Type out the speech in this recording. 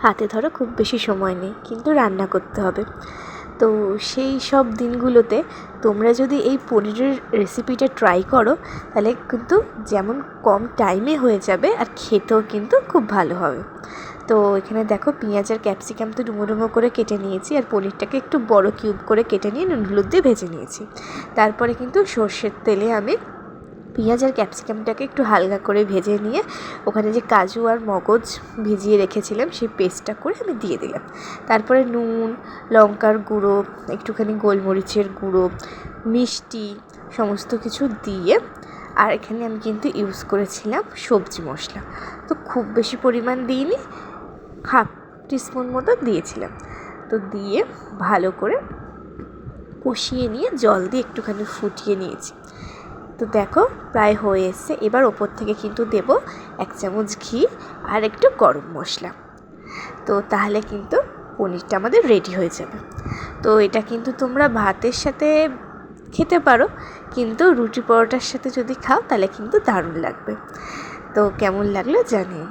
হাতে ধরো খুব বেশি সময় নেই, কিন্তু রান্না করতে হবে। তো সেই সব দিনগুলোতে তোমরা যদি এই পনিরের রেসিপিটা ট্রাই করো, তাহলে কিন্তু যেমন কম টাইমে হয়ে যাবে, আর খেতেও কিন্তু খুব ভালো হবে। তো এখানে দেখো পেঁয়াজ আর ক্যাপসিকাম তো ডুমো ডুমো করে কেটে নিয়েছি, আর পনিরটাকে একটু বড় কিউব করে কেটে নিয়ে নুন হলুদ দিয়ে ভেজে নিয়েছি। তারপরে কিন্তু সর্ষের তেলে আমি পেঁয়াজ আর ক্যাপসিকামটাকে একটু হালকা করে ভেজে নিয়ে ওখানে যে কাজু আর মগজ ভিজিয়ে রেখেছিলাম সেই পেস্টটা করে আমি দিয়ে দিলাম। তারপরে নুন, লঙ্কার গুঁড়ো, একটুখানি গোলমরিচের গুঁড়ো, মিষ্টি সমস্ত কিছু দিয়ে, আর এখানে আমি কিন্তু ইউজ করেছিলাম সবজি মশলা। তো খুব বেশি পরিমাণ দিইনি, হাফ টিস্পুন মতো দিয়েছিলাম। তো দিয়ে ভালো করে কষিয়ে নিয়ে জল দিয়ে একটুখানি ফুটিয়ে নিয়েছি। তো দেখো প্রায় হয়ে এসছে। এবার ওপর থেকে কিন্তু দেব 1 চামচ ঘি আর একটু গরম মশলা। তো তাহলে কিন্তু পনিরটা আমাদের রেডি হয়ে যাবে। তো এটা কিন্তু তোমরা ভাতের সাথে খেতে পারো, কিন্তু রুটি পরোটার সাথে যদি খাও তাহলে কিন্তু দারুণ লাগবে। তো কেমন লাগলো জানিও।